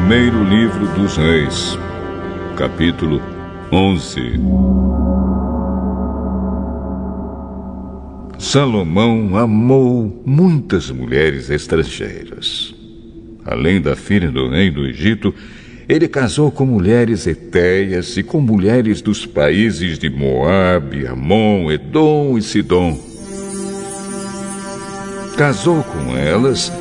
Primeiro livro dos Reis, capítulo 11. Salomão amou muitas mulheres estrangeiras. Além da filha do rei do Egito, ele casou com mulheres hetéias e com mulheres dos países de Moabe, Amon, Edom e Sidom. Casou com elas,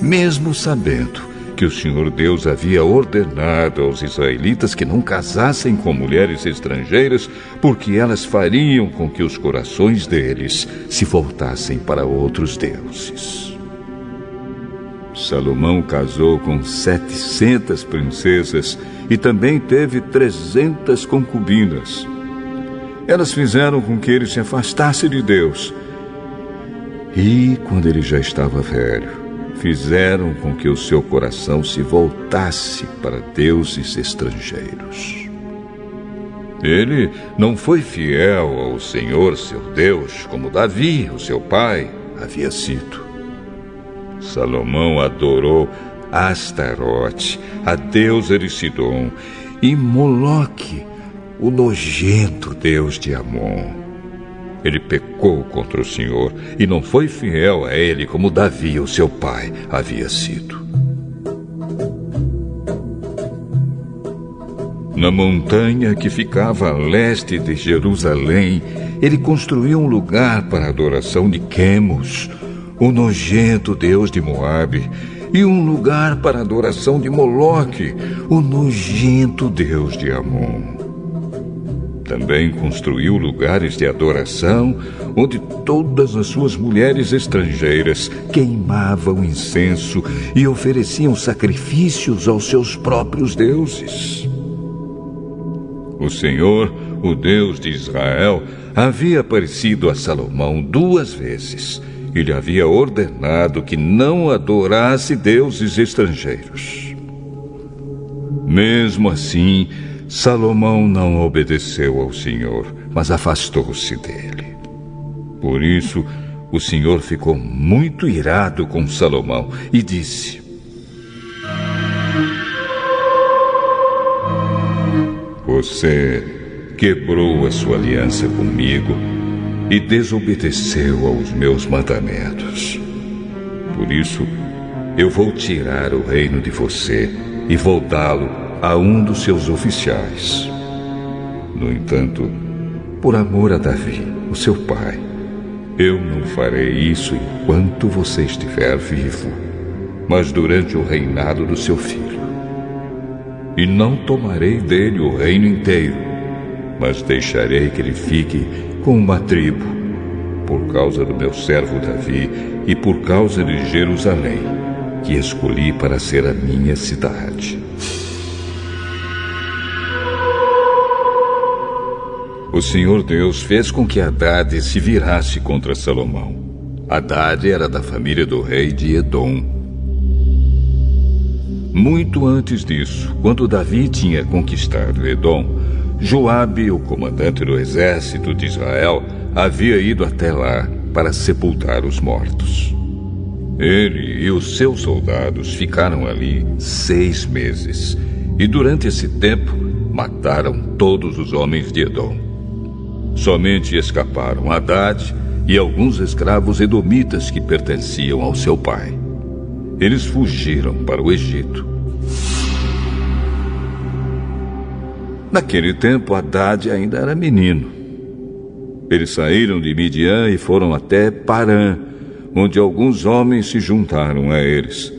mesmo sabendo que o Senhor Deus havia ordenado aos israelitas que não casassem com mulheres estrangeiras, porque elas fariam com que os corações deles se voltassem para outros deuses. Salomão casou com 700 princesas e também teve 300 concubinas. Elas fizeram com que ele se afastasse de Deus. E, quando ele já estava velho, fizeram com que o seu coração se voltasse para deuses estrangeiros. Ele não foi fiel ao Senhor, seu Deus, como Davi, o seu pai, havia sido. Salomão adorou Astarote, a deusa de Sidom, e Moloque, o nojento deus de Amon. Ele pecou contra o Senhor e não foi fiel a ele como Davi, o seu pai, havia sido. Na montanha que ficava a leste de Jerusalém, ele construiu um lugar para a adoração de Quemos, o nojento deus de Moabe, e um lugar para a adoração de Moloque, o nojento deus de Amon. Também construiu lugares de adoração onde todas as suas mulheres estrangeiras queimavam incenso e ofereciam sacrifícios aos seus próprios deuses. O Senhor, o Deus de Israel, havia aparecido a Salomão 2 vezes. Ele havia ordenado que não adorasse deuses estrangeiros. Mesmo assim, Salomão não obedeceu ao Senhor, mas afastou-se dele. Por isso, o Senhor ficou muito irado com Salomão e disse: Você quebrou a sua aliança comigo e desobedeceu aos meus mandamentos. Por isso, eu vou tirar o reino de você e vou dá-lo a um dos seus oficiais. No entanto, por amor a Davi, o seu pai, eu não farei isso enquanto você estiver vivo, mas durante o reinado do seu filho. E não tomarei dele o reino inteiro, mas deixarei que ele fique com uma tribo, por causa do meu servo Davi e por causa de Jerusalém, que escolhi para ser a minha cidade. O Senhor Deus fez com que Hadade se virasse contra Salomão. Hadade era da família do rei de Edom. Muito antes disso, quando Davi tinha conquistado Edom, Joabe, o comandante do exército de Israel, havia ido até lá para sepultar os mortos. Ele e os seus soldados ficaram ali 6 meses, e durante esse tempo mataram todos os homens de Edom. Somente escaparam Hadade e alguns escravos edomitas que pertenciam ao seu pai. Eles fugiram para o Egito. Naquele tempo, Hadade ainda era menino. Eles saíram de Midian e foram até Parã, onde alguns homens se juntaram a eles.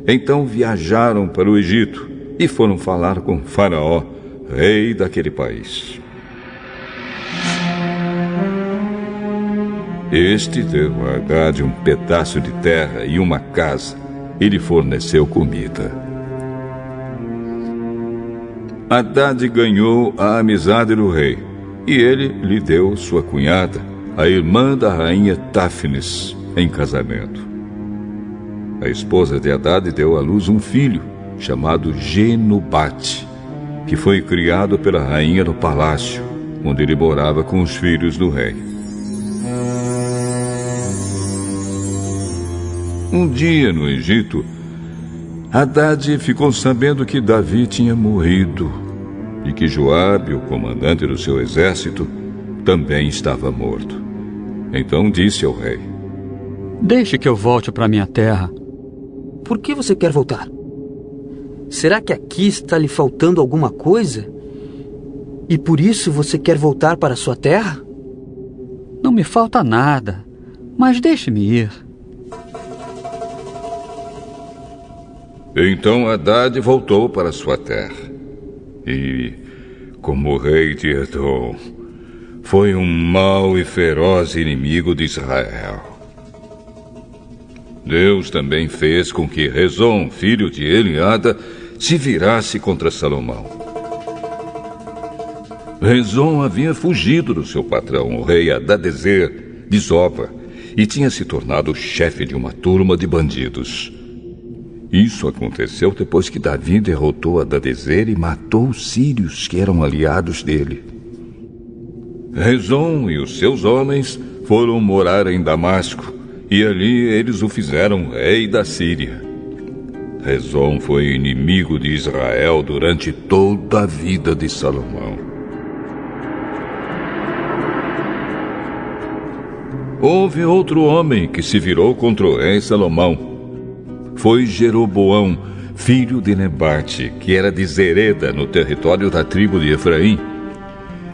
Então viajaram para o Egito e foram falar com Faraó, rei daquele país. Este deu a Hadade um pedaço de terra e uma casa e lhe forneceu comida. Hadade ganhou a amizade do rei, e ele lhe deu sua cunhada, a irmã da rainha Táfnis, em casamento. A esposa de Hadade deu à luz um filho, chamado Genubate, que foi criado pela rainha no palácio, onde ele morava com os filhos do rei. Um dia no Egito, Hadad ficou sabendo que Davi tinha morrido e que Joabe, o comandante do seu exército, também estava morto. Então disse ao rei: Deixe que eu volte para minha terra. Por que você quer voltar? Será que aqui está lhe faltando alguma coisa? E por isso você quer voltar para sua terra? Não me falta nada, mas deixe-me ir. Então Hadad voltou para sua terra. E, como rei de Edom, foi um mau e feroz inimigo de Israel. Deus também fez com que Rezon, filho de Eliada, se virasse contra Salomão. Rezon havia fugido do seu patrão, o rei Hadadezer, de Zoba, e tinha se tornado chefe de uma turma de bandidos. Isso aconteceu depois que Davi derrotou Hadadezer e matou os sírios que eram aliados dele. Rezon e os seus homens foram morar em Damasco, e ali eles o fizeram rei da Síria. Rezon foi inimigo de Israel durante toda a vida de Salomão. Houve outro homem que se virou contra o rei Salomão. Foi Jeroboão, filho de Nebate, que era de Zereda, no território da tribo de Efraim.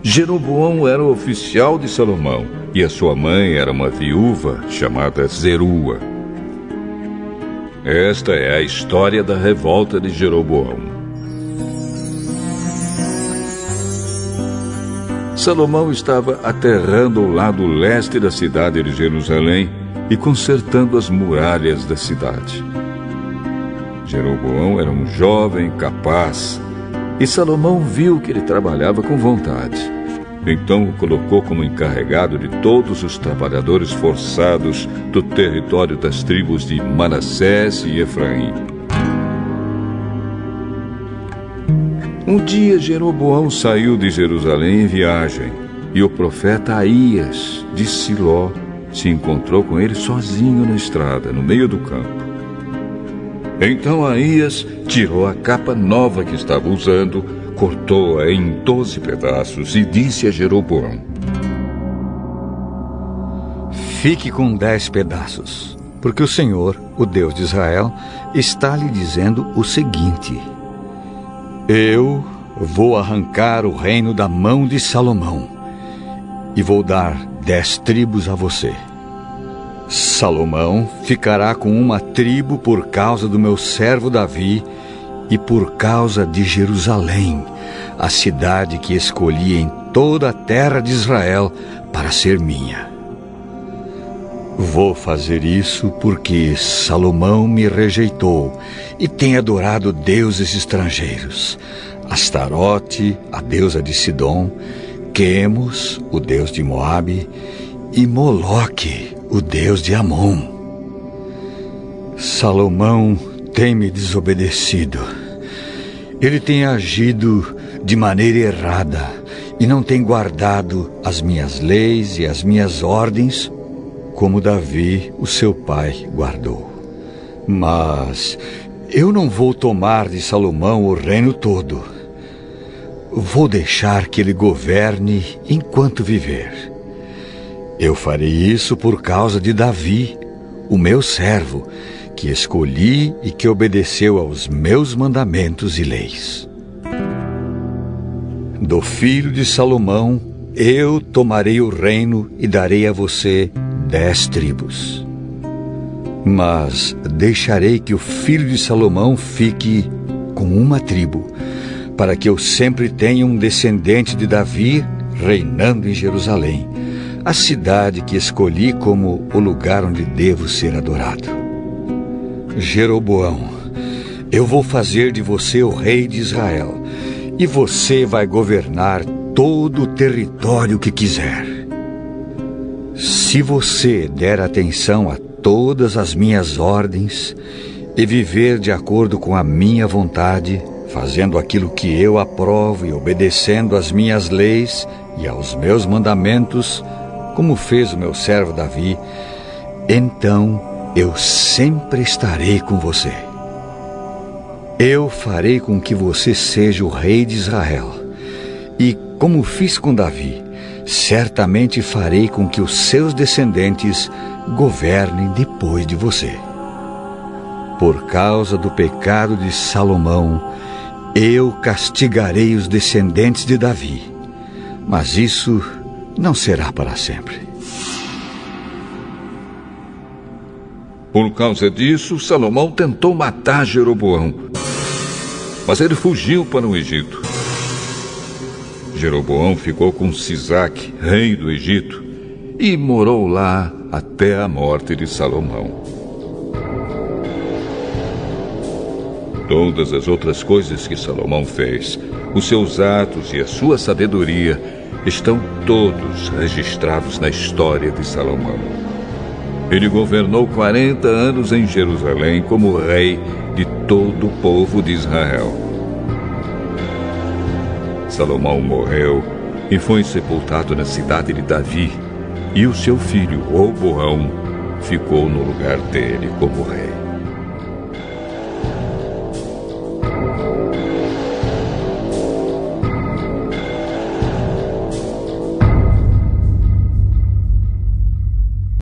Jeroboão era o oficial de Salomão, e a sua mãe era uma viúva chamada Zerua. Esta é a história da revolta de Jeroboão. Salomão estava aterrando o lado leste da cidade de Jerusalém e consertando as muralhas da cidade. Jeroboão era um jovem capaz, e Salomão viu que ele trabalhava com vontade. Então o colocou como encarregado de todos os trabalhadores forçados do território das tribos de Manassés e Efraim. Um dia Jeroboão saiu de Jerusalém em viagem, e o profeta Aías, de Siló, se encontrou com ele sozinho na estrada, no meio do campo. Então Aías tirou a capa nova que estava usando, cortou-a em 12 pedaços e disse a Jeroboão: Fique com 10 pedaços, porque o Senhor, o Deus de Israel, está lhe dizendo o seguinte: Eu vou arrancar o reino da mão de Salomão e vou dar 10 tribos a você. Salomão ficará com uma tribo por causa do meu servo Davi e por causa de Jerusalém, a cidade que escolhi em toda a terra de Israel para ser minha. Vou fazer isso porque Salomão me rejeitou e tem adorado deuses estrangeiros: Astarote, a deusa de Sidom, Quemos, o deus de Moabe, e Moloque, o deus de Amon. Salomão tem me desobedecido. Ele tem agido de maneira errada e não tem guardado as minhas leis e as minhas ordens como Davi, o seu pai, guardou. Mas eu não vou tomar de Salomão o reino todo. Vou deixar que ele governe enquanto viver. Eu farei isso por causa de Davi, o meu servo, que escolhi e que obedeceu aos meus mandamentos e leis. Do filho de Salomão, eu tomarei o reino e darei a você 10 tribos. Mas deixarei que o filho de Salomão fique com uma tribo, para que eu sempre tenha um descendente de Davi reinando em Jerusalém, a cidade que escolhi como o lugar onde devo ser adorado. Jeroboão, eu vou fazer de você o rei de Israel, e você vai governar todo o território que quiser. Se você der atenção a todas as minhas ordens e viver de acordo com a minha vontade, fazendo aquilo que eu aprovo e obedecendo às minhas leis e aos meus mandamentos, como fez o meu servo Davi, então eu sempre estarei com você. Eu farei com que você seja o rei de Israel. E, como fiz com Davi, certamente farei com que os seus descendentes governem depois de você. Por causa do pecado de Salomão, eu castigarei os descendentes de Davi, mas isso não será para sempre. Por causa disso, Salomão tentou matar Jeroboão, mas ele fugiu para o Egito. Jeroboão ficou com Sisaque, rei do Egito, e morou lá até a morte de Salomão. Todas as outras coisas que Salomão fez, os seus atos e a sua sabedoria, estão todos registrados na história de Salomão. Ele governou 40 anos em Jerusalém como rei de todo o povo de Israel. Salomão morreu e foi sepultado na cidade de Davi, e o seu filho Roboão ficou no lugar dele como rei.